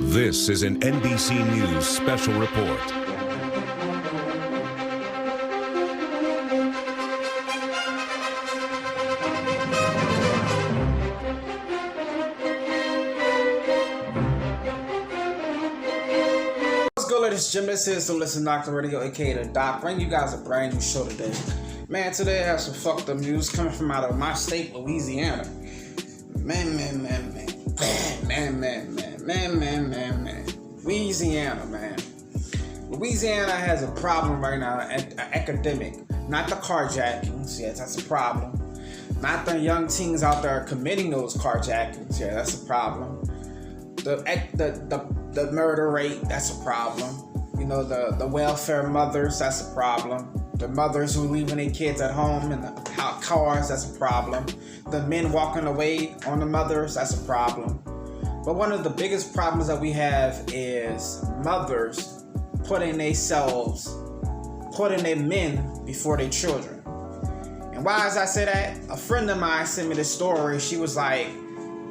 This is an NBC News special report. What's good, ladies and gentlemen? This is the Listen Doctor Radio, aka the Doc. Bring you guys a brand new show today. Man, today I have some fucked up news coming from out of my state, Louisiana. Man. Louisiana, man. Louisiana has a problem right now, academic. Not the carjackings, yes, that's a problem. Not the young teens out there committing those carjackings, yeah, that's a problem. The murder rate, that's a problem. You know, the welfare mothers, that's a problem. The mothers who leaving their kids at home in the cars, that's a problem. The men walking away on the mothers, that's a problem. But one of the biggest problems that we have is mothers putting their men before their children. And why does I say that? A friend of mine sent me this story. She was like,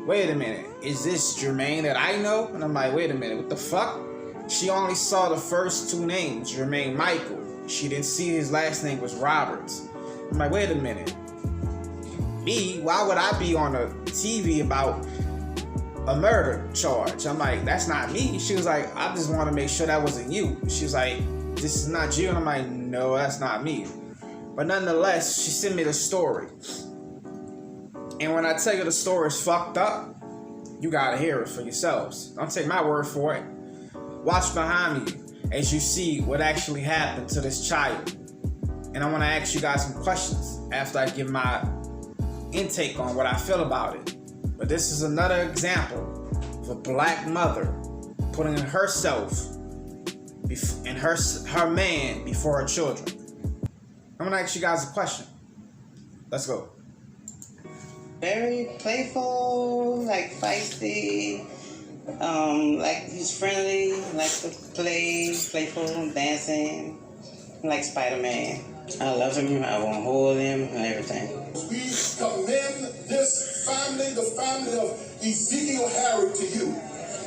wait a minute, is this Jermaine that I know? And I'm like, wait a minute, what the fuck? She only saw the first two names, Jermaine Michael. She didn't see his last name was Roberts. I'm like, wait a minute. Me, why would I be on a TV about a murder charge? I'm like, that's not me. She was like, I just want to make sure that wasn't you. She was like, this is not you. And I'm like, no, that's not me. But nonetheless, she sent me the story. And when I tell you the story is fucked up, you gotta hear it for yourselves. Don't take my word for it. Watch behind you as you see what actually happened to this child. And I want to ask you guys some questions after I give my intake on what I feel about it. But this is another example of a black mother putting herself and her man before her children. I'm gonna ask you guys a question. Let's go. Very playful, like feisty, like he's friendly, like to play, playful, dancing, like Spider-Man. I love him, I want to hold him, and everything. We commend this family, the family of Ezekiel Harry, to you.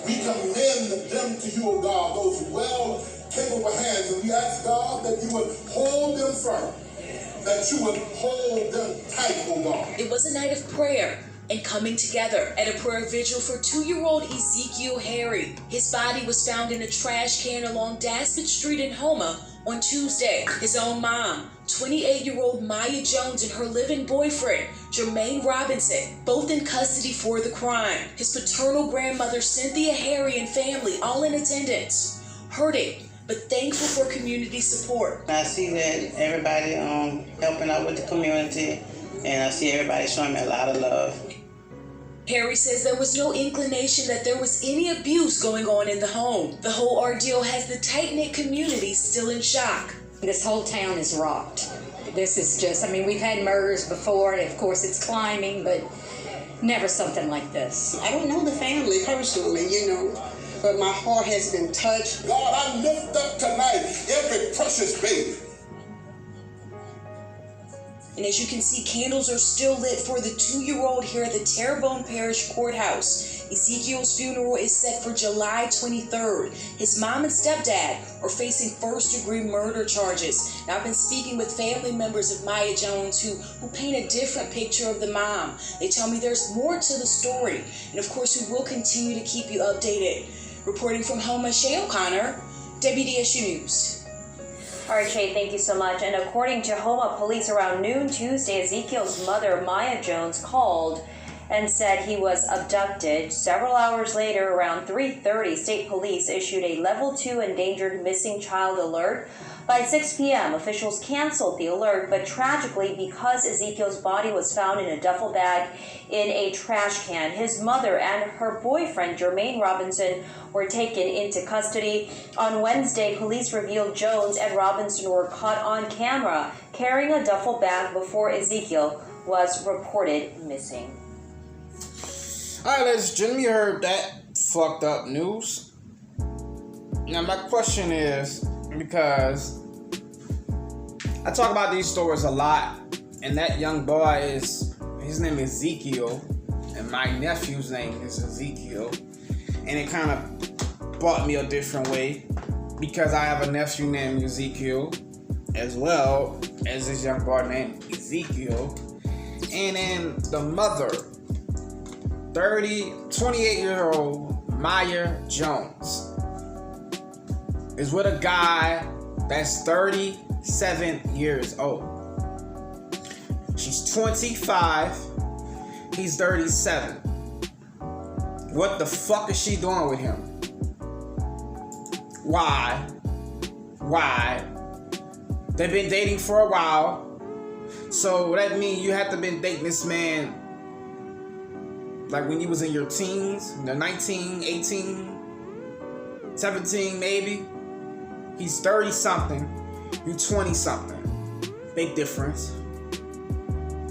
We commend them to you, O God, those well capable hands, and we ask God that you would hold them firm, that you would hold them tight, O God. It was a night of prayer and coming together at a prayer vigil for 2-year-old Ezekiel Harry. His body was found in a trash can along Daspit Street in Houma on Tuesday. His own mom, 28-year-old Maya Jones, and her living boyfriend, Jermaine Robinson, both in custody for the crime. His paternal grandmother, Cynthia Harry, and family, all in attendance. Hurting, but thankful for community support. I see that everybody helping out with the community, and I see everybody showing me a lot of love. Harry says there was no inclination that there was any abuse going on in the home. The whole ordeal has the tight-knit community still in shock. This whole town is rocked. This is just, I mean, we've had murders before, and of course it's climbing, but never something like this. I don't know the family personally, but my heart has been touched. God, I lift up tonight every precious baby. And as you can see, candles are still lit for the 2-year-old here at the Terrebonne Parish Courthouse. Ezekiel's funeral is set for July 23rd. His mom and stepdad are facing first-degree murder charges. Now, I've been speaking with family members of Maya Jones who paint a different picture of the mom. They tell me there's more to the story. And of course, we will continue to keep you updated. Reporting from Houma, Shay O'Connor, WDSU News. All right, Shay, thank you so much. And according to Houma police, around noon Tuesday, Ezekiel's mother, Maya Jones, called and said he was abducted. Several hours later, around 3:30, state police issued a level 2 endangered missing child alert. By 6 p.m., officials canceled the alert, but tragically, because Ezekiel's body was found in a duffel bag in a trash can, his mother and her boyfriend, Jermaine Robinson, were taken into custody. On Wednesday, police revealed Jones and Robinson were caught on camera carrying a duffel bag before Ezekiel was reported missing. All right, ladies and gentlemen, you heard that fucked up news. Now, my question is, because I talk about these stories a lot, and that young boy his name is Ezekiel, and my nephew's name is Ezekiel, and it kind of bought me a different way because I have a nephew named Ezekiel, as well as this young boy named Ezekiel. And then the mother, 28-year-old Maya Jones, is with a guy that's 37 years old. She's 25, he's 37. What the fuck is she doing with him? Why? They've been dating for a while. So that means you have to been dating this man like when you was in your teens, 19, 18, 17 maybe. He's 30 something, you 20 something. Big difference.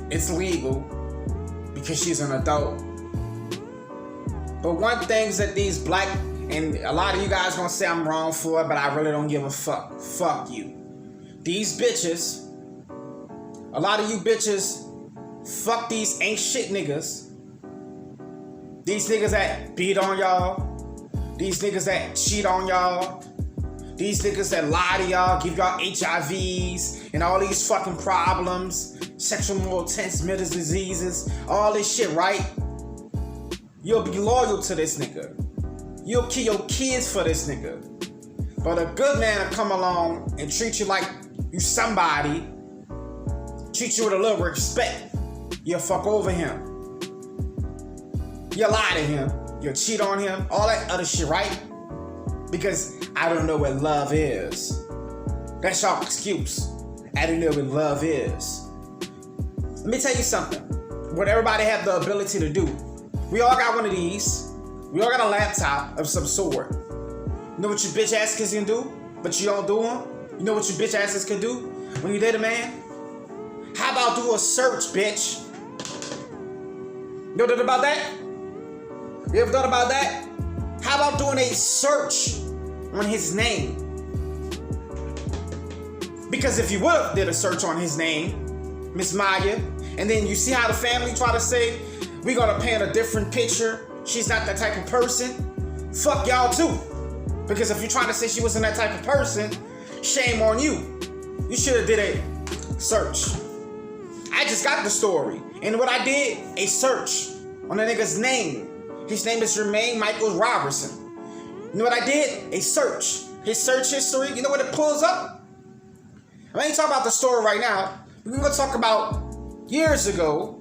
It's legal because she's an adult. But one thing that these black, and a lot of you guys gonna say I'm wrong for it, but I really don't give a fuck. Fuck you. These bitches, a lot of you bitches, fuck these ain't shit niggas. These niggas that beat on y'all. These niggas that cheat on y'all. These niggas that lie to y'all, give y'all HIVs and all these fucking problems, sexual transmitted diseases, all this shit, right? You'll be loyal to this nigga. You'll kill your kids for this nigga. But a good man will come along and treat you like you somebody, treat you with a little respect. You'll fuck over him. You'll lie to him. You'll cheat on him. All that other shit, right? Because I don't know what love is. That's y'all excuse. I don't know what love is. Let me tell you something. What everybody have the ability to do. We all got one of these. We all got a laptop of some sort. You know what your bitch asses can do, but you don't do them? You know what your bitch asses can do when you date a man? How about do a search, bitch? You know what about that? You ever thought about that? How about doing a search on his name? Because if you would have did a search on his name, Miss Maya, and then you see how the family try to say, we're gonna paint a different picture, she's not that type of person, fuck y'all too. Because if you're trying to say she wasn't that type of person, shame on you. You should have did a search. I just got the story. And what I did, a search on the nigga's name. His name is Jermaine Michael Robertson. You know what I did? A search. His search history, you know what it pulls up? I ain't talking about the story right now. We're gonna talk about years ago.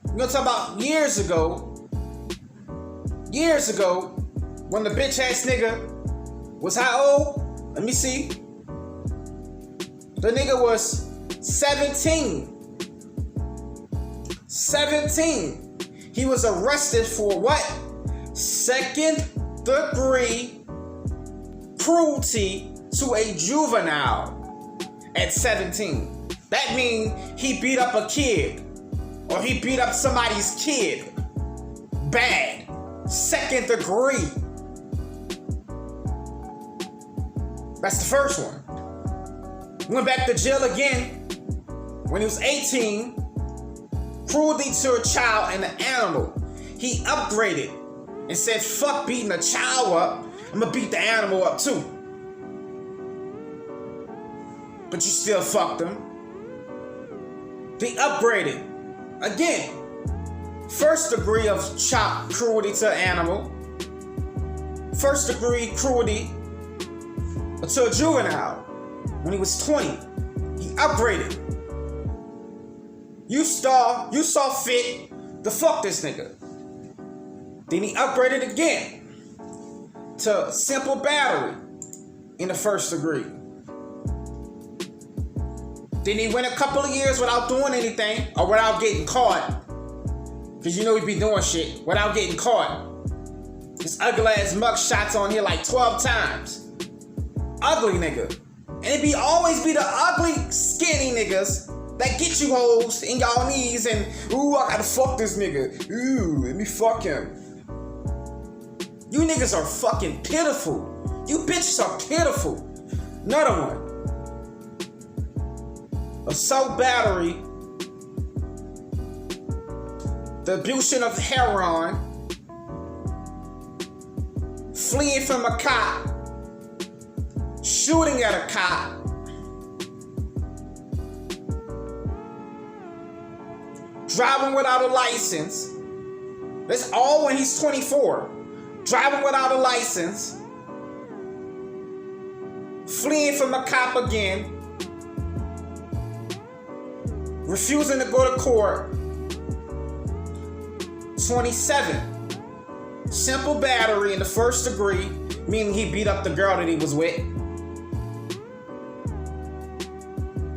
We're gonna talk about years ago. Years ago, when the bitch ass nigga was how old? Let me see. The nigga was 17. 17. He was arrested for what? Second-degree cruelty to a juvenile at 17. That means he beat up a kid, or he beat up somebody's kid. Bad. Second degree. That's the first one. Went back to jail again when he was 18. Cruelty to a child and an animal. He upgraded and said, fuck beating a child up, I'm gonna beat the animal up too. But you still fucked him. He upgraded. Again, first degree of child cruelty to an animal. First degree cruelty to a juvenile when he was 20. He upgraded. You saw fit to fuck this nigga. Then he upgraded again to simple battery in the first degree. Then he went a couple of years without doing anything or without getting caught. Cause you know he be doing shit without getting caught. His ugly ass mug shots on here like 12 times. Ugly nigga. And it always be the ugly, skinny niggas that get you hoes in y'all knees and, ooh, I gotta fuck this nigga. Ooh, let me fuck him. You niggas are fucking pitiful. You bitches are pitiful. Another one. Assault battery. The abuse of heroin. fleeing from a cop, shooting at a cop, driving without a license. That's all when he's 24. Driving without a license, fleeing from a cop again, refusing to go to court. 27. Simple battery in the first degree, meaning he beat up the girl that he was with.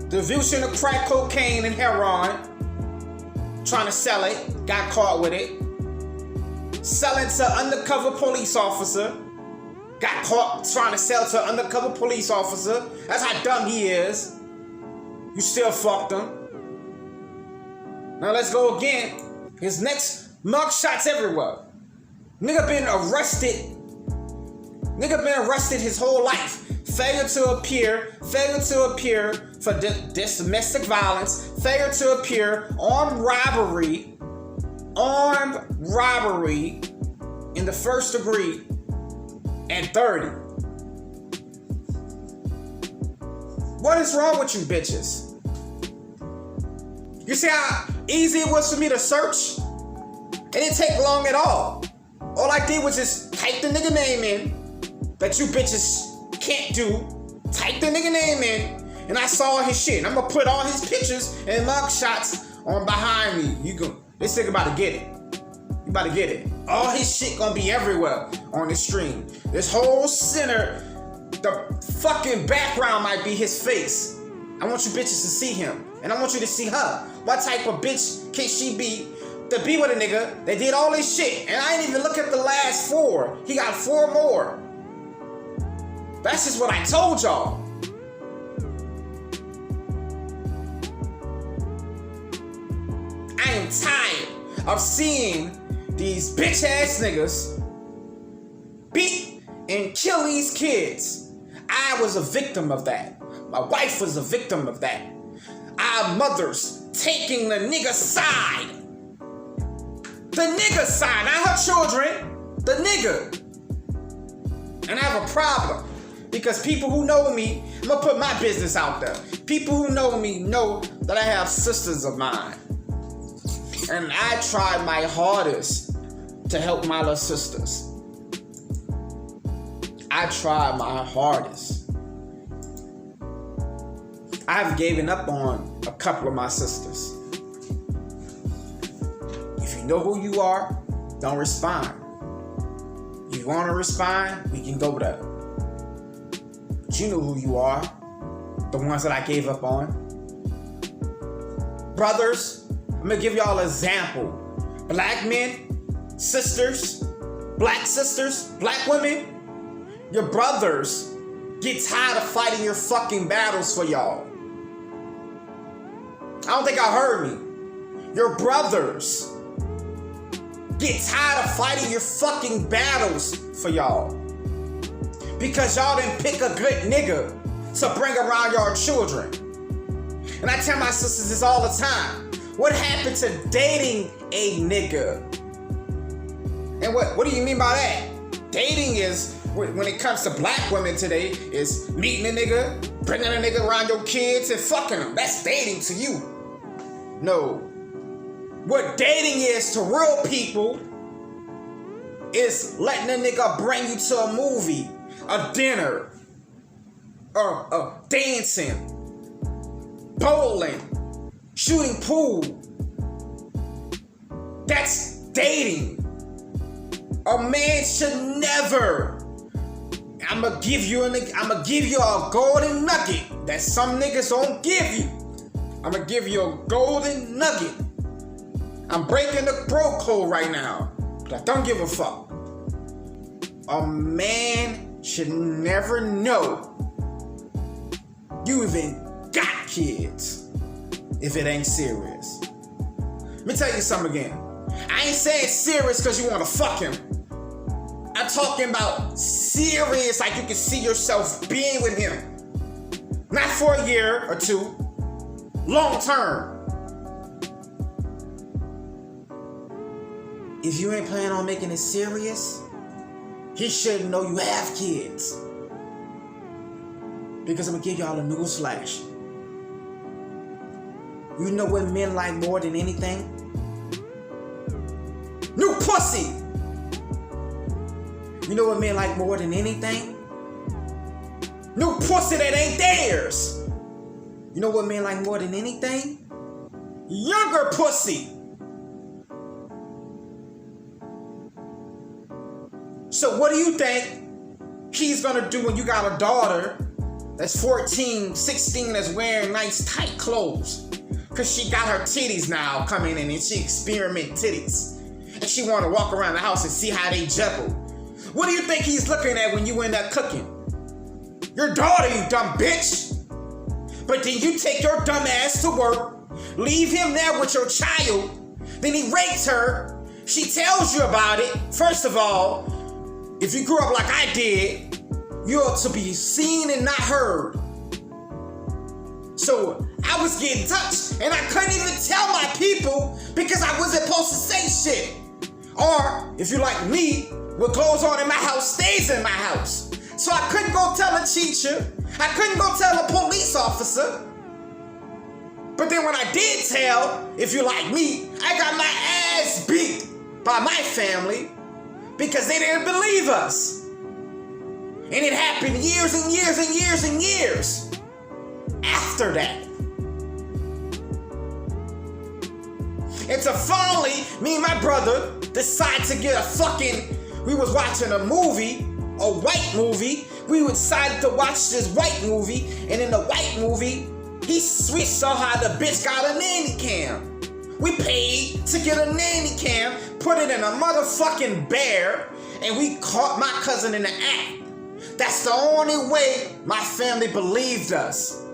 Distribution of crack cocaine and heroin, trying to sell it, got caught with it. Selling to undercover police officer, got caught trying to sell to undercover police officer. That's how dumb he is. You still fucked him. Now let's go again. His next mug shots everywhere. Nigga been arrested. Nigga been arrested his whole life. Failure to appear for domestic violence, failure to appear, armed robbery in the first degree at 30. What is wrong with you bitches? You see how easy it was for me to search? It didn't take long at all. All I did was just type the nigga name in that you bitches can't do. Type the nigga name in, and I saw his shit. I'm gonna put all his pictures and mug shots on behind me. This nigga about to get it. You about to get it. All his shit gonna be everywhere on the stream. This whole center, the fucking background might be his face. I want you bitches to see him, and I want you to see her. What type of bitch can she be to be with a nigga that did all this shit? And I didn't even look at the last 4. He got 4 more. That's just what I told y'all. I am tired of seeing these bitch ass niggas beat and kill these kids. I was a victim of that. My wife was a victim of that. Our mothers taking the nigga side. The nigga side, not her children. The nigga. And I have a problem. Because people who know me, I'm gonna put my business out there. People who know me know that I have sisters of mine. And I tried my hardest to help my little sisters. I tried my hardest. I've given up on a couple of my sisters. If you know who you are, don't respond. If you want to respond, we can go there. But you know who you are. The ones that I gave up on. Brothers, I'm going to give y'all an example. Black men, sisters, black women, your brothers get tired of fighting your fucking battles for y'all. I don't think I heard me. Your brothers get tired of fighting your fucking battles for y'all. Because y'all didn't pick a good nigga to bring around your children. And I tell my sisters this all the time. What happened to dating a nigga? And what do you mean by that? Dating is, when it comes to black women today, is meeting a nigga, bringing a nigga around your kids and fucking them. That's dating to you. No. What dating is to real people is letting a nigga bring you to a movie, a dinner, or dancing, bowling, shooting pool. That's dating. A man should never. I'ma give you a golden nugget that some niggas don't give you. I'ma give you a golden nugget. I'm breaking the bro code right now, but I don't give a fuck. A man should never know you even got kids if it ain't serious. Let me tell you something again. I ain't saying serious because you want to fuck him. I'm talking about serious, like you can see yourself being with him. Not for a year or two. Long term. If you ain't planning on making it serious, he shouldn't know you have kids. Because I'm gonna give y'all a news flash. You know what men like more than anything? New pussy! You know what men like more than anything? New pussy that ain't theirs! You know what men like more than anything? Younger pussy! So what do you think he's gonna do when you got a daughter that's 14, 16, that's wearing nice tight clothes? Cause she got her titties now coming in and she experiment titties. And she wanna walk around the house and see how they juggle. What do you think he's looking at when you end up cooking? Your daughter, you dumb bitch! But then you take your dumb ass to work, leave him there with your child, then he rapes her, she tells you about it. First of all, if you grew up like I did, you ought to be seen and not heard. So I was getting touched and I couldn't even tell my people because I wasn't supposed to say shit. Or if you like me, what goes on in my house stays in my house. So I couldn't go tell a teacher. I couldn't go tell a police officer. But then when I did tell, if you like me, I got my ass beat by my family because they didn't believe us. And it happened years and years and years and years after that. And so finally, me and my brother decided to get a we was watching a movie, a white movie. We decided to watch this white movie, and in the white movie, we saw how the bitch got a nanny cam. We paid to get a nanny cam, put it in a motherfucking bear, and we caught my cousin in the act. That's the only way my family believed us.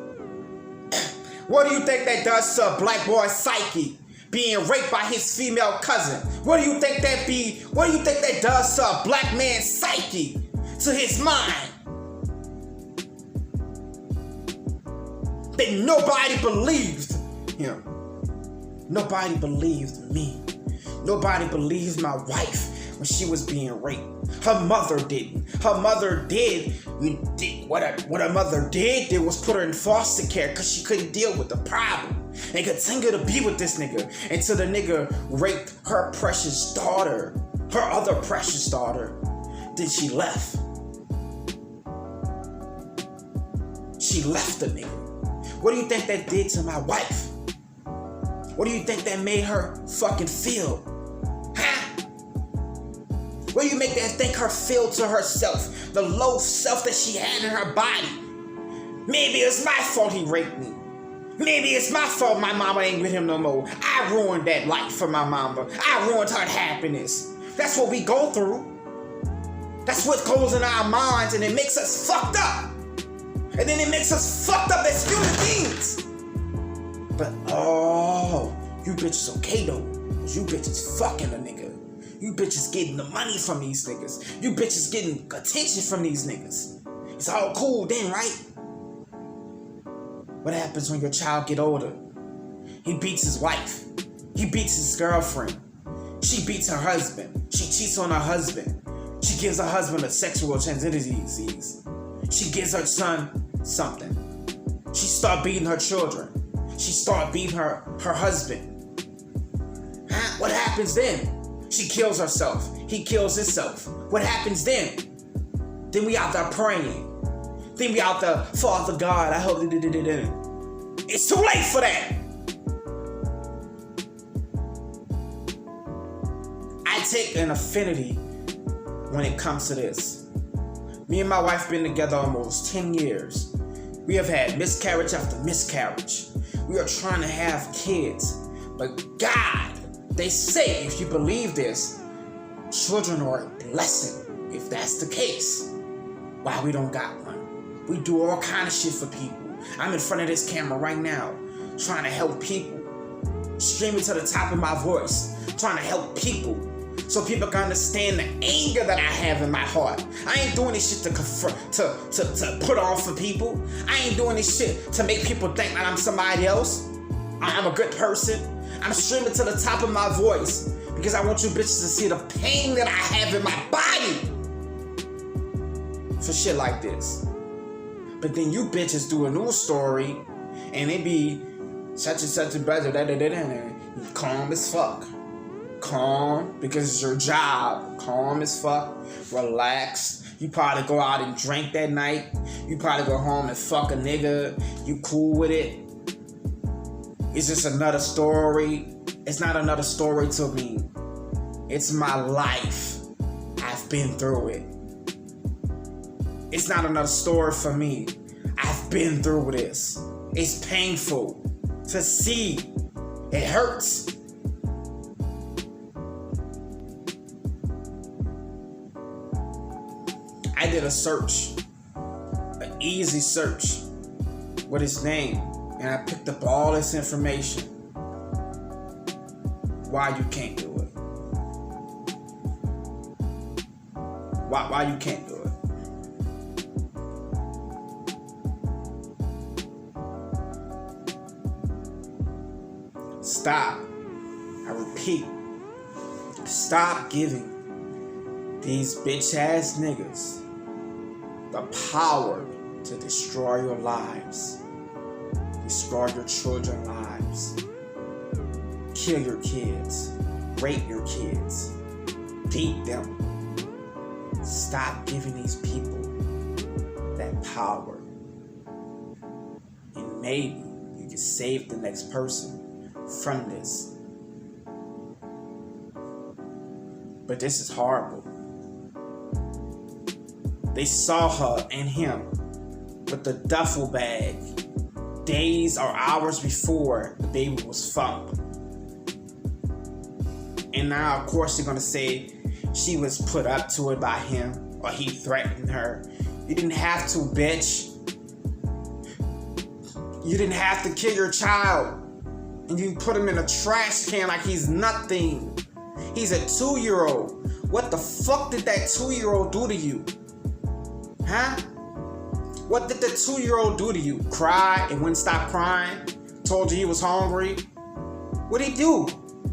What do you think that does to a black boy's psyche? Being raped by his female cousin. What do you think that does to a black man's psyche? To his mind? That nobody believed him. Nobody believed me. Nobody believed my wife when she was being raped. Her mother didn't. Her mother did. What her mother did was put her in foster care because she couldn't deal with the problem. And continue to be with this nigga until the nigga raped her precious daughter, her other precious daughter. Then she left. She left the nigga. What do you think that did to my wife? What do you think that made her fucking feel? Huh? What do you make that think her feel to herself? The low self that she had in her body. Maybe it's my fault he raped me. Maybe it's my fault my mama ain't with him no more. I ruined that life for my mama. I ruined her happiness. That's what we go through. That's what goes in our minds, and it makes us fucked up. And then it makes us fucked up as human beings. But oh, you bitches okay though. Cause you bitches fucking a nigga. You bitches getting the money from these niggas. You bitches getting attention from these niggas. It's all cool then, right? What happens when your child get older? He beats his wife. He beats his girlfriend. She beats her husband. She cheats on her husband. She gives her husband a sexual transmitted disease. She gives her son something. She start beating her children. She start beating her husband. Huh? What happens then? She kills herself. He kills himself. What happens then? Then we out there praying. Then we out there, Father God, I hope. It's too late for that. I take an affinity when it comes to this. Me and my wife been together almost 10 years. We have had miscarriage after miscarriage. We are trying to have kids. But God, they say, if you believe this, children are a blessing. If that's the case, why we don't got one? We do all kind of shit for people. I'm in front of this camera right now, trying to help people. Screaming to the top of my voice, trying to help people. So people can understand the anger that I have in my heart. I ain't doing this shit to put on for people. I ain't doing this shit to make people think that I'm somebody else. I'm a good person. I'm screaming to the top of my voice because I want you bitches to see the pain that I have in my body. for shit like this. But then you bitches do a news story and it be such and such a brother, calm as fuck. Calm because it's your job. Calm as fuck. Relaxed. You probably go out and drink that night. You probably go home and fuck a nigga. You cool with it. It's just another story. It's not another story to me. It's my life. I've been through it. It's not another story for me. I've been through this. It's painful to see. It hurts. I did a search, an easy search with his name, and I picked up all this information. Why you can't do it? Why you can't do it? Stop. I repeat. Stop giving these bitch ass niggas the power to destroy your lives. Destroy your children's lives. Kill your kids. Rape your kids. Beat them. Stop giving these people that power. And maybe you can save the next person from this. But this is horrible. They saw her and him with the duffel bag days or hours before the baby was found. And now, of course, they're gonna say she was put up to it by him or he threatened her. You didn't have to, bitch. You didn't have to kill your child. And you put him in a trash can like he's nothing. He's a 2-year-old. What the fuck did that 2-year-old do to you? Huh? What did the 2-year-old do to you? Cry and wouldn't stop crying? Told you he was hungry? What'd he do?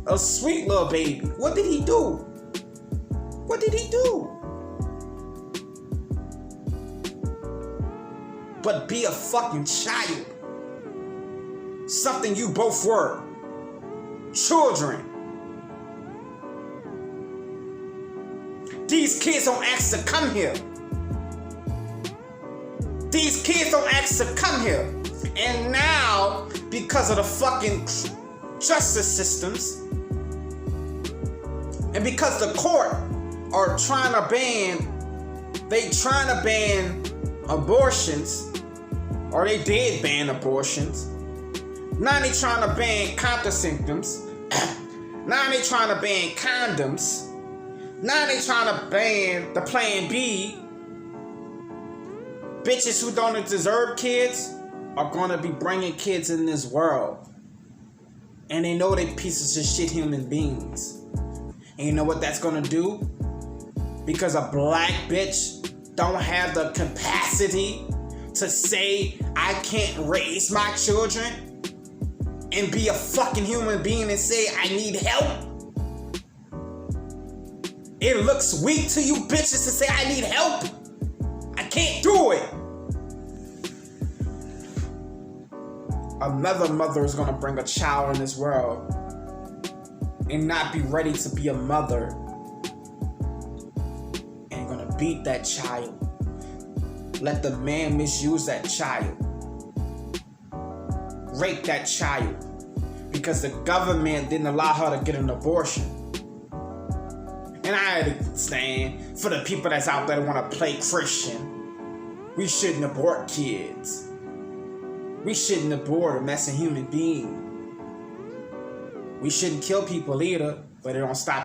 A sweet little baby. What did he do? What did he do? But be a fucking child. Something you both were. Children. These kids don't ask to come here. These kids don't ask to come here. And now, because of the fucking justice systems, and because the court are trying to ban abortions, or they did ban abortions. Now they trying to ban contraceptives. Now they trying to ban condoms. Now they trying to ban the Plan B. Bitches who don't deserve kids are gonna be bringing kids in this world. And they know they pieces of shit human beings. And you know what that's gonna do? Because a black bitch don't have the capacity to say, I can't raise my children and be a fucking human being and say, I need help. It looks weak to you bitches to say, I need help. I can't do it. Another mother is gonna bring a child in this world and not be ready to be a mother and gonna beat that child. Let the man misuse that child. Rape that child. Because the government didn't allow her to get an abortion. And I understand for the people that's out there that want to play Christian, we shouldn't abort kids. We shouldn't abort them. That's a human being. We shouldn't kill people either, but it don't stop